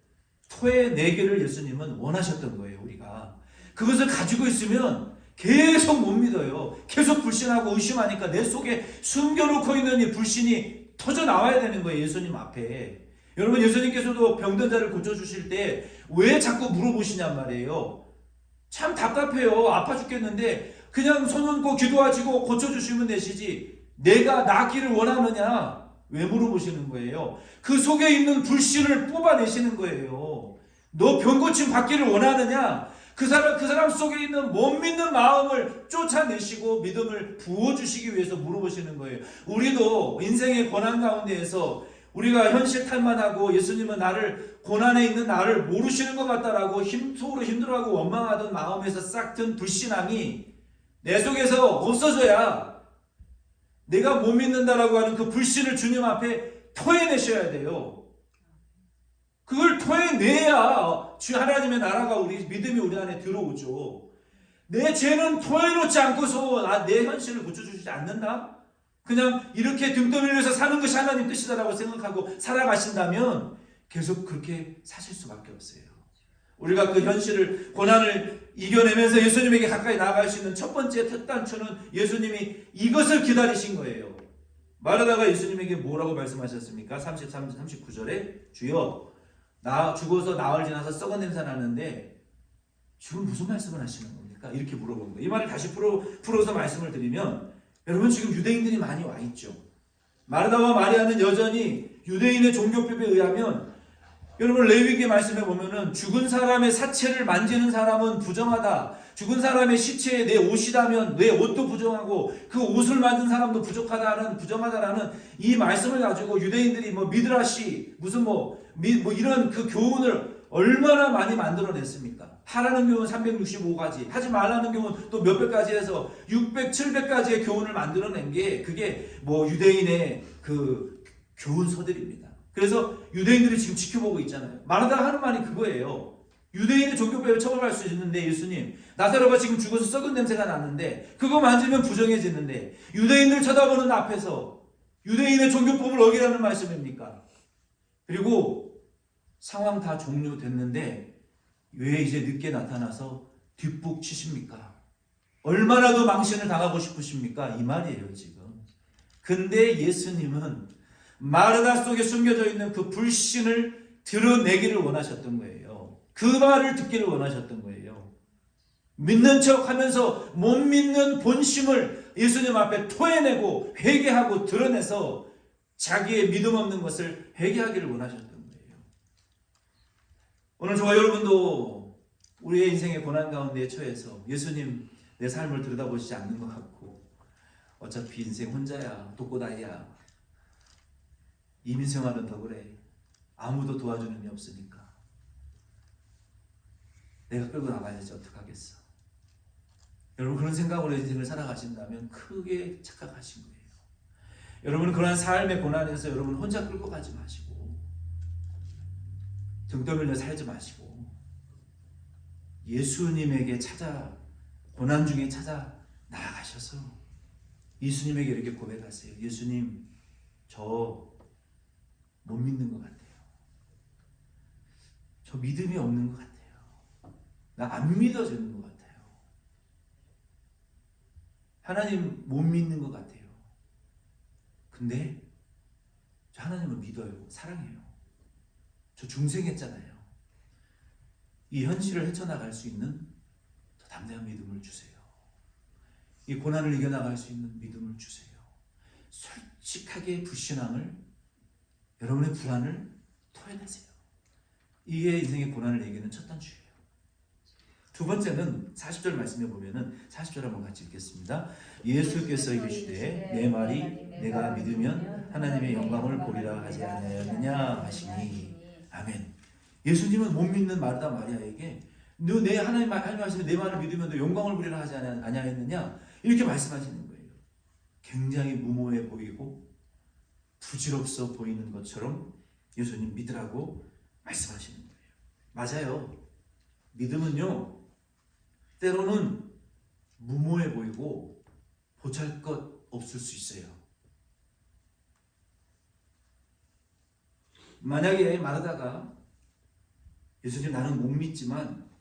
토해내기를 예수님은 원하셨던 거예요. 우리가 그것을 가지고 있으면 계속 못 믿어요. 계속 불신하고 의심하니까 내 속에 숨겨놓고 있는 이 불신이 터져 나와야 되는 거예요. 예수님 앞에. 여러분, 예수님께서도 병든 자를 고쳐주실 때 왜 자꾸 물어보시냔 말이에요. 참 답답해요. 아파 죽겠는데 그냥 손 얹고 기도하시고 고쳐주시면 되시지, 내가 낫기를 원하느냐 왜 물어보시는 거예요? 그 속에 있는 불신을 뽑아내시는 거예요. 너 병고침 받기를 원하느냐? 그 사람 속에 있는 못 믿는 마음을 쫓아내시고 믿음을 부어주시기 위해서 물어보시는 거예요. 우리도 인생의 고난 가운데에서 우리가 현실 탈만하고 예수님은 고난에 있는 나를 모르시는 것 같다라고 속으로 힘들어하고 원망하던 마음에서 싹튼 불신앙이 내 속에서 없어져야 내가 못 믿는다라고 하는 그 불신을 주님 앞에 토해내셔야 돼요. 그걸 토해내야 주 하나님의 나라가 믿음이 우리 안에 들어오죠. 내 죄는 토해놓지 않고서 내 현실을 고쳐주시지 않는다? 그냥 이렇게 등 떠밀려서 사는 것이 하나님 뜻이다라고 생각하고 살아가신다면 계속 그렇게 사실 수밖에 없어요. 우리가 그 현실을, 고난을 이겨내면서 예수님에게 가까이 나아갈 수 있는 첫 번째 첫 단추는 예수님이 이것을 기다리신 거예요. 마르다가 예수님에게 뭐라고 말씀하셨습니까? 33, 39절에 주여 나 죽어서 나흘 지나서 썩은 냄새 나는데 지금 무슨 말씀을 하시는 겁니까? 이렇게 물어본 거예요. 이 말을 다시 풀어서 말씀을 드리면, 여러분 지금 유대인들이 많이 와 있죠. 마르다와 마리아는 여전히 유대인의 종교법에 의하면, 여러분 레위기 말씀에 보면은 죽은 사람의 사체를 만지는 사람은 부정하다, 죽은 사람의 시체에 내 옷이라면 내 옷도 부정하고 그 옷을 만든 사람도 부정하다라는 이 말씀을 가지고 유대인들이 미드라시 무슨 이런 그 교훈을 얼마나 많이 만들어냈습니까? 하라는 교훈 365가지, 하지 말라는 교훈 또 몇백 가지 해서 600, 700가지의 교훈을 만들어낸 게 그게 유대인의 그 교훈서들입니다. 그래서 유대인들이 지금 지켜보고 있잖아요. 마르다가 하는 말이 그거예요. 유대인의 종교법에 처벌할 수 있는데 예수님, 나사로가 지금 죽어서 썩은 냄새가 나는데 그거 만지면 부정해지는데 유대인들 쳐다보는 앞에서 유대인의 종교법을 어기라는 말씀입니까? 그리고 상황 다 종료됐는데 왜 이제 늦게 나타나서 뒷북 치십니까? 얼마나 더 망신을 당하고 싶으십니까? 이 말이에요 지금. 근데 예수님은 마르다 속에 숨겨져 있는 그 불신을 드러내기를 원하셨던 거예요. 그 말을 듣기를 원하셨던 거예요. 믿는 척 하면서 못 믿는 본심을 예수님 앞에 토해내고 회개하고 드러내서 자기의 믿음 없는 것을 회개하기를 원하셨던 거예요. 오늘 저와 여러분도 우리의 인생의 고난 가운데 처해서 예수님 내 삶을 들여다보시지 않는 것 같고, 어차피 인생 혼자야, 독고다이야, 이민생활은 더 그래, 아무도 도와주는 게 없으니까 내가 끌고 나가야지 어떡하겠어. 여러분 그런 생각으로 인생을 살아가신다면 크게 착각하신 거예요. 여러분은 그러한 삶의 고난에서 여러분 혼자 끌고 가지 마시고 등 떠밀려 살지 마시고 예수님에게 고난 중에 찾아 나아가셔서 예수님에게 이렇게 고백하세요. 예수님, 저 못 믿는 것 같아요. 저 믿음이 없는 것 같아요. 나 안 믿어지는 것 같아요. 하나님 못 믿는 것 같아요. 근데 저 하나님을 믿어요. 사랑해요. 저 중생했잖아요. 이 현실을 헤쳐나갈 수 있는 더 담대한 믿음을 주세요. 이 고난을 이겨나갈 수 있는 믿음을 주세요. 솔직하게 불신앙을, 여러분의 불안을 토해내세요. 이게 인생의 고난을 이기는 첫 단추예요. 두 번째는 40절 말씀에 보면은 40절 한번 같이 읽겠습니다. 예수께서 이르시되 내 말이 내가 믿으면 하나님의 영광을 보리라 하지 아니하였느냐 하시니. 아멘. 예수님은 못 믿는 마르다 마리아에게 너 내 하나님 말씀에 내 말을 믿으면 너 영광을 부리라 하지 아니하였느냐? 이렇게 말씀하시는 거예요. 굉장히 무모해 보이고 부질없어 보이는 것처럼 예수님 믿으라고 말씀하시는 거예요. 맞아요. 믿음은요, 때로는 무모해 보이고 보잘것 없을 수 있어요. 만약에 마르다가 예수님 나는 못 믿지만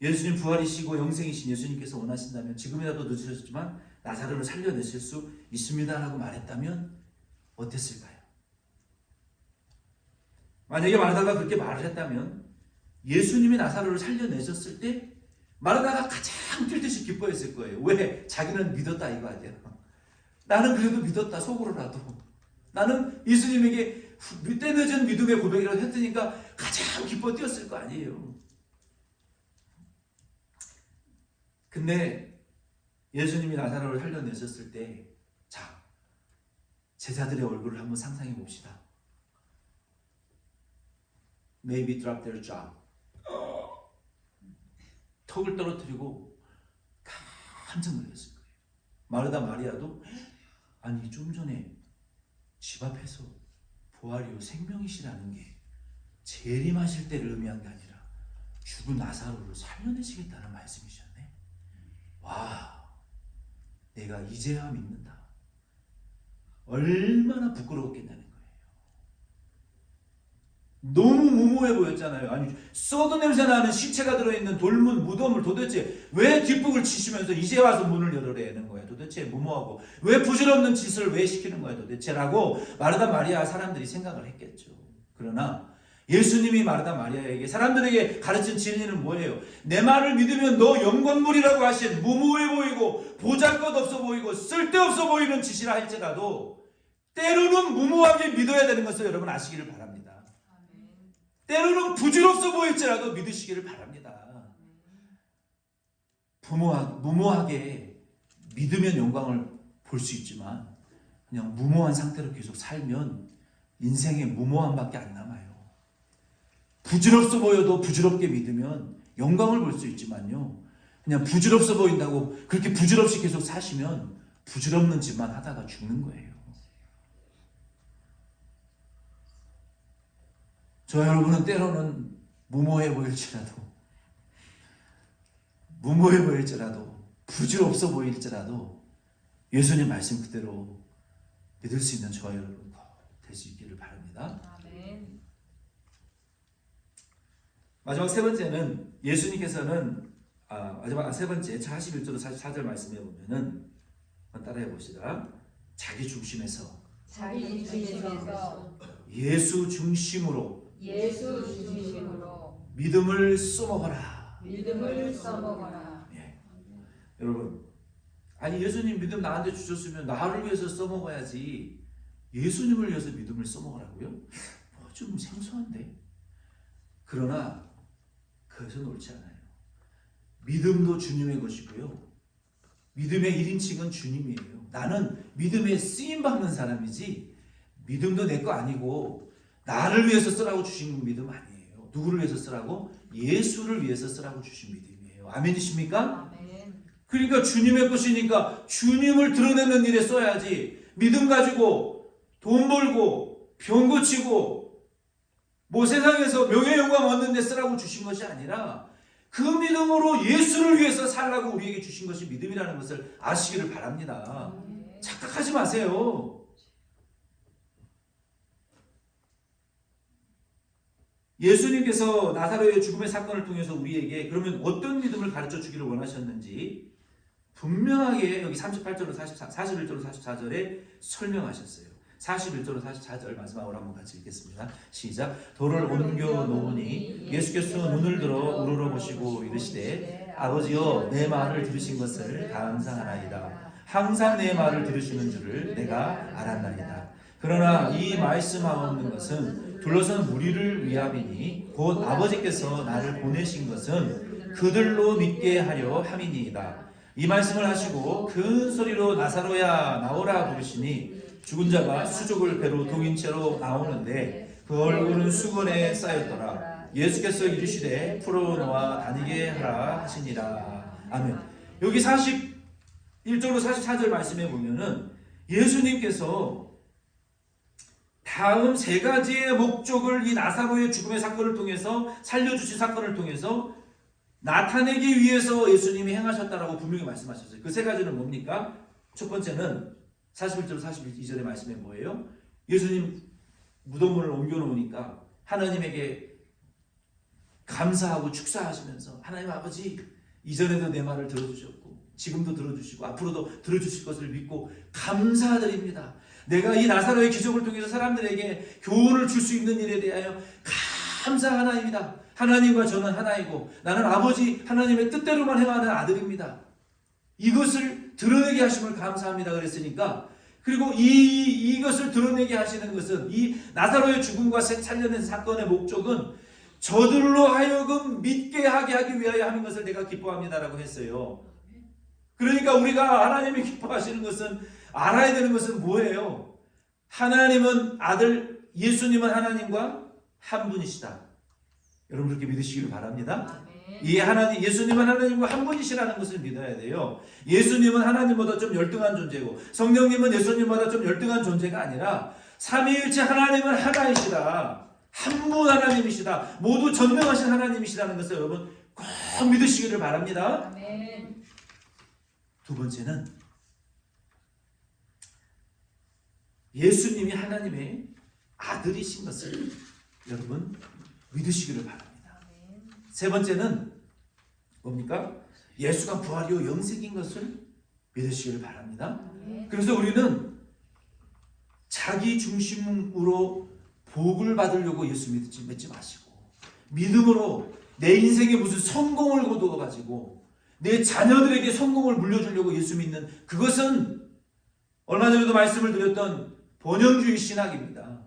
예수님 부활이시고 영생이신 예수님께서 원하신다면 지금이라도 늦으셨지만 나사로를 살려내실 수 있습니다 라고 말했다면 어땠을까요? 만약에 마르다가 그렇게 말을 했다면 예수님이 나사로를 살려내셨을 때 마르다가 가장 뛸 듯이 기뻐했을 거예요. 왜? 자기는 믿었다 이거 아니야. 나는 그래도 믿었다 속으로라도. 나는 예수님에게 때늦은 믿음의 고백이라도 했으니까 가장 기뻐 뛰었을 거 아니에요. 근데 예수님이 나사로를 살려내셨을 때, 자, 제자들의 얼굴을 한번 상상해 봅시다. Maybe drop their jaw. 턱을 떨어뜨리고 깜짝 놀랐을 거예요. 마르다 마리아도 아니 좀 전에 집 앞에서 부활이요 생명이시라는 게 재림하실 때를 의미한 게 아니라 죽은 나사로를 살려내시겠다는 말씀이셨네. 와, 내가 이제야 믿는다. 얼마나 부끄러웠겠냐는 거예요. 너무 무모해 보였잖아요. 아니 썩은 냄새 나는 시체가 들어있는 돌문 무덤을 도대체 왜 뒷북을 치시면서 이제 와서 문을 열으래는 거야. 도대체 무모하고 왜 부질없는 짓을 왜 시키는 거야 도대체라고 마르다 마리아 사람들이 생각을 했겠죠. 그러나 예수님이 마르다 마리아에게 사람들에게 가르친 진리는 뭐예요? 내 말을 믿으면 너 영광물이라고 하신 무모해 보이고 보잘것없어 보이고 쓸데없어 보이는 짓이라 할지라도 때로는 무모하게 믿어야 되는 것을 여러분 아시기를 바랍니다. 때로는 부질없어 보일지라도 믿으시기를 바랍니다. 무모하게 믿으면 영광을 볼 수 있지만 그냥 무모한 상태로 계속 살면 인생에 무모함밖에 안 남아요. 부질없어 보여도 부질없게 믿으면 영광을 볼 수 있지만요, 그냥 부질없어 보인다고 그렇게 부질없이 계속 사시면 부질없는 짓만 하다가 죽는 거예요. 저 여러분은 때로는 무모해 보일지라도 부질없어 보일지라도 예수님 말씀 그대로 믿을 수 있는 저와 여러분 될 수 있기를 바랍니다. 아멘. 마지막 세 번째는 예수님께서는 마지막 세 번째 41절로 44절 말씀해 보면은 한번 따라해 봅시다. 자기 중심에서 자기 중심에서 예수 중심으로 믿음을 써먹어라. 여러분, 아니 예수님 믿음 나한테 주셨으면 나를 위해서 써먹어야지 예수님을 위해서 믿음을 써먹으라고요? 좀 생소한데. 그러나 그것은 옳지 않아요. 믿음도 주님의 것이고요, 믿음의 1인칭은 주님이에요. 나는 믿음에 쓰임받는 사람이지 믿음도 내 거 아니고 나를 위해서 쓰라고 주신 믿음 아니에요. 누구를 위해서 쓰라고? 예수를 위해서 쓰라고 주신 믿음이에요. 아멘이십니까? 아멘. 그러니까 주님의 것이니까 주님을 드러내는 일에 써야지, 믿음 가지고 돈 벌고 병 고치고 뭐 세상에서 명예 영광 얻는 데 쓰라고 주신 것이 아니라 그 믿음으로 예수를 위해서 살라고 우리에게 주신 것이 믿음이라는 것을 아시기를 바랍니다. 착각하지 마세요. 예수님께서 나사로의 죽음의 사건을 통해서 우리에게 그러면 어떤 믿음을 가르쳐 주기를 원하셨는지 분명하게 여기 38절로 41절로 44절에 설명하셨어요. 41절로 44절 마지막으로 한번 같이 읽겠습니다. 시작. 돌을 옮겨 놓으니 예수께서 눈을 들어 우러러보시고 이르시되 아버지여 내 말을 들으신 것을 감사하나이다. 항상 내 말을 들으시는 줄을 내가 알았나이다. 그러나 이 말씀하옵는 것은 둘러선 무리를 위함이니 곧 아버지께서 나를 보내신 것은 그들로 믿게 하려 함이니이다. 이 말씀을 하시고 큰 소리로 나사로야 나오라 부르시니 죽은 자가 수족을 배로 동인 채로 나오는데 그 얼굴은 수건에 쌓였더라. 예수께서 이르시되 풀어놓아 다니게 하라 하시니라. 아멘. 여기 41절로 44절 말씀에 보면은 예수님께서 다음 세 가지의 목적을 이 나사로의 죽음의 사건을 통해서, 살려주신 사건을 통해서 나타내기 위해서 예수님이 행하셨다라고 분명히 말씀하셨어요. 그 세 가지는 뭡니까? 첫 번째는 41절 42절의 말씀에 뭐예요? 예수님 무덤문을 옮겨놓으니까 하나님에게 감사하고 축사하시면서, 하나님 아버지, 이전에도 내 말을 들어주셨고 지금도 들어주시고 앞으로도 들어주실 것을 믿고 감사드립니다. 내가 이 나사로의 기적을 통해서 사람들에게 교훈을 줄 수 있는 일에 대하여 감사하나입니다. 하나님과 저는 하나이고 나는 아버지 하나님의 뜻대로만 행하는 아들입니다. 이것을 드러내게 하심을 감사합니다. 그랬으니까, 그리고 이것을 드러내게 하시는 것은, 이 나사로의 죽음과 살려낸 사건의 목적은 저들로 하여금 믿게 하기 위하여 하는 것을 내가 기뻐합니다라고 했어요. 그러니까 우리가 하나님이 기뻐하시는 것은, 알아야 되는 것은 뭐예요? 하나님은 아들, 예수님은 하나님과 한 분이시다. 여러분 그렇게 믿으시기를 바랍니다. 이 하나님, 예수님은 하나님과 한 분이시라는 것을 믿어야 돼요. 예수님은 하나님보다 좀 열등한 존재고 성령님은 예수님보다 좀 열등한 존재가 아니라 삼위일체 하나님은 하나이시다. 한 분 하나님이시다. 모두 전능하신 하나님이시라는 것을 여러분 꼭 믿으시기를 바랍니다. 아멘. 두 번째는 예수님이 하나님의 아들이신 것을 여러분 믿으시기를 바랍니다. 세 번째는 뭡니까? 예수가 부활이요 영생인 것을 믿으시기를 바랍니다. 그래서 우리는 자기 중심으로 복을 받으려고 예수 믿지 마시고, 믿음으로 내 인생에 무슨 성공을 거두어가지고 내 자녀들에게 성공을 물려주려고 예수 믿는, 그것은 얼마 전에도 말씀을 드렸던 번영주의 신학입니다.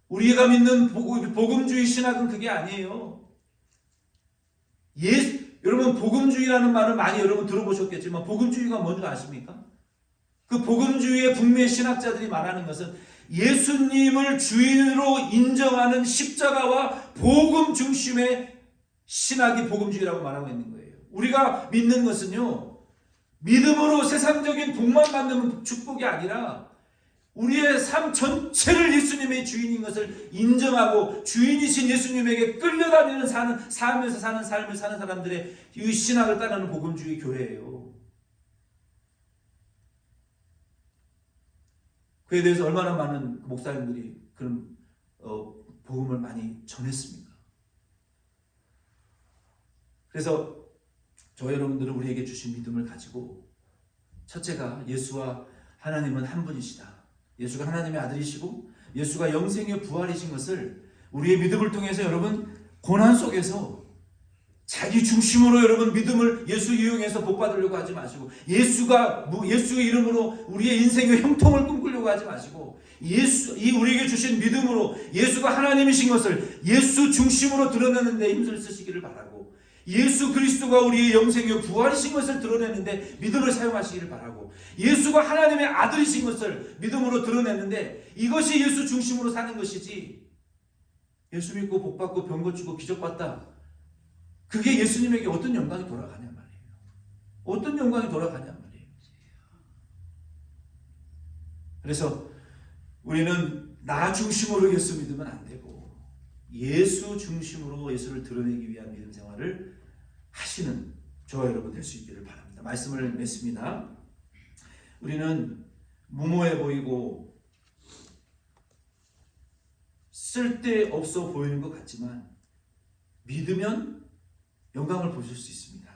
우리가 믿는 복음주의 신학은 그게 아니에요. 여러분 복음주의라는 말을 많이 여러분 들어보셨겠지만 복음주의가 뭔지 아십니까? 그 복음주의의 북미 신학자들이 말하는 것은 예수님을 주인으로 인정하는 십자가와 복음 중심의 신학이 복음주의라고 말하고 있는 거예요. 우리가 믿는 것은요, 믿음으로 세상적인 복만 받는 축복이 아니라 우리의 삶 전체를 예수님의 주인인 것을 인정하고 주인이신 예수님에게 끌려다니는 삶에서 사는 삶을 사는 사람들의 이 신학을 따르는 복음주의 교회예요. 그에 대해서 얼마나 많은 목사님들이 그런 복음을 많이 전했습니까? 그래서 저 여러분들은 우리에게 주신 믿음을 가지고, 첫째가 예수와 하나님은 한 분이시다. 예수가 하나님의 아들이시고 예수가 영생의 부활이신 것을 우리의 믿음을 통해서 여러분 고난 속에서 자기 중심으로 여러분 믿음을 예수 이용해서 복 받으려고 하지 마시고, 예수의 이름으로 우리의 인생의 형통을 꿈꾸려고 하지 마시고, 우리에게 주신 믿음으로 예수가 하나님이신 것을 예수 중심으로 드러내는 데 힘을 쓰시기를 바라고, 예수 그리스도가 우리의 영생의 부활이신 것을 드러내는데 믿음을 사용하시기를 바라고, 예수가 하나님의 아들이신 것을 믿음으로 드러내는데 이것이 예수 중심으로 사는 것이지, 예수 믿고 복 받고 병 고치고 기적 받다, 그게 예수님에게 어떤 영광이 돌아가냐 말이에요. 어떤 영광이 돌아가냐 말이에요. 그래서 우리는 나 중심으로 예수 믿으면 안 되고 예수 중심으로 예수를 드러내기 위한 믿음 생활을 하시는 저와 여러분 될 수 있기를 바랍니다. 말씀을 맺습니다. 우리는 무모해 보이고 쓸데없어 보이는 것 같지만 믿으면 영광을 보실 수 있습니다.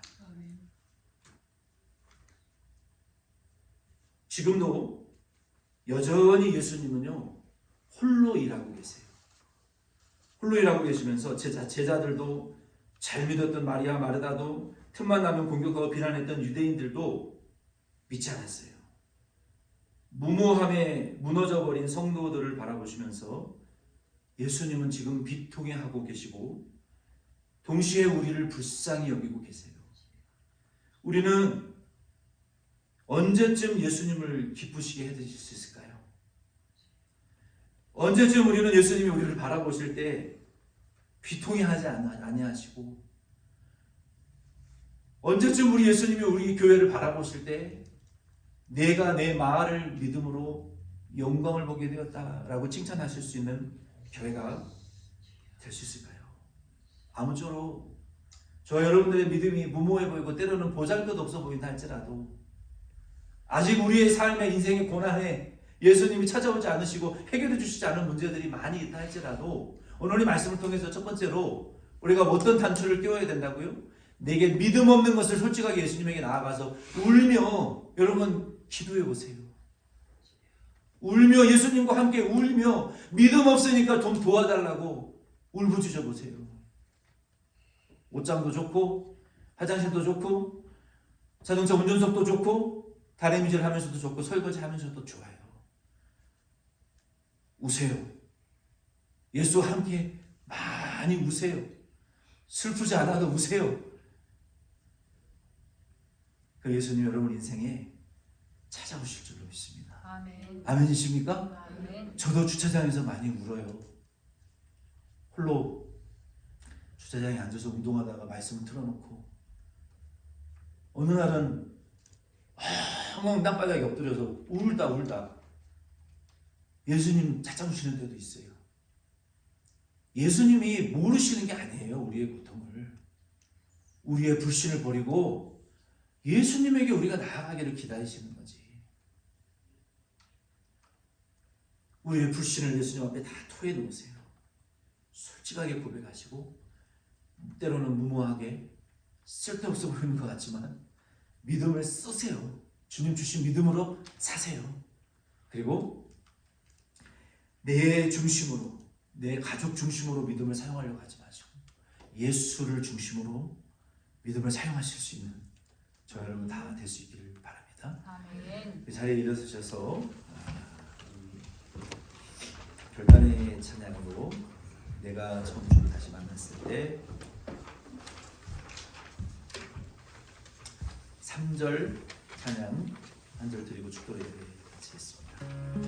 지금도 여전히 예수님은요 홀로 일하고 계세요. 홀로 일하고 계시면서 제자들도, 잘 믿었던 마리아 마르다도, 틈만 나면 공격하고 비난했던 유대인들도 믿지 않았어요. 무모함에 무너져버린 성도들을 바라보시면서 예수님은 지금 비통해하고 계시고 동시에 우리를 불쌍히 여기고 계세요. 우리는 언제쯤 예수님을 기쁘시게 해드릴 수 있을까요? 언제쯤 우리는 예수님이 우리를 바라보실 때 비통해 하지 아니하시고 언제쯤 우리 예수님이 우리 교회를 바라보실 때 내가 내 마을을 믿음으로 영광을 보게 되었다라고 칭찬하실 수 있는 교회가 될 수 있을까요? 아무쪼록 저 여러분들의 믿음이 무모해 보이고 때로는 보잘것 없어 보인다 할지라도 아직 우리의 삶의 인생의 고난에 예수님이 찾아오지 않으시고 해결해 주시지 않은 문제들이 많이 있다 할지라도 오늘 이 말씀을 통해서 첫 번째로 우리가 어떤 단추를 끼워야 된다고요? 내게 믿음 없는 것을 솔직하게 예수님에게 나아가서 울며 여러분 기도해 보세요. 울며 예수님과 함께 울며 믿음 없으니까 좀 도와달라고 울부짖어 보세요. 옷장도 좋고 화장실도 좋고 자동차 운전석도 좋고 다리미질 하면서도 좋고 설거지 하면서도 좋아요. 우세요. 예수와 함께 많이 우세요. 슬프지 않아도 우세요. 그 예수님 여러분 인생에 찾아오실 줄로 믿습니다. 아멘. 아멘이십니까? 아멘. 저도 주차장에서 많이 울어요. 홀로 주차장에 앉아서 운동하다가 말씀을 틀어놓고 어느 날은 엉엉 땅바닥에 엎드려서 울다 예수님 찾아오시는 때도 있어요. 예수님이 모르시는 게 아니에요. 우리의 고통을. 우리의 불신을 버리고 예수님에게 우리가 나아가기를 기다리시는 거지. 우리의 불신을 예수님 앞에 다 토해 놓으세요. 솔직하게 고백하시고 때로는 무모하게 쓸데없어 보이는 것 같지만 믿음을 쓰세요. 주님 주신 믿음으로 사세요. 그리고 내 중심으로 내 가족 중심으로 믿음을 사용하려고 하지 마시고 예수를 중심으로 믿음을 사용하실 수 있는 저 여러분 다 될 수 있기를 바랍니다. 아멘. 그 자리에 일어서셔서 별단의 찬양으로 내가 처음 주를 다시 만났을 때 3절 찬양 한 절 드리고 축도를 마치겠습니다.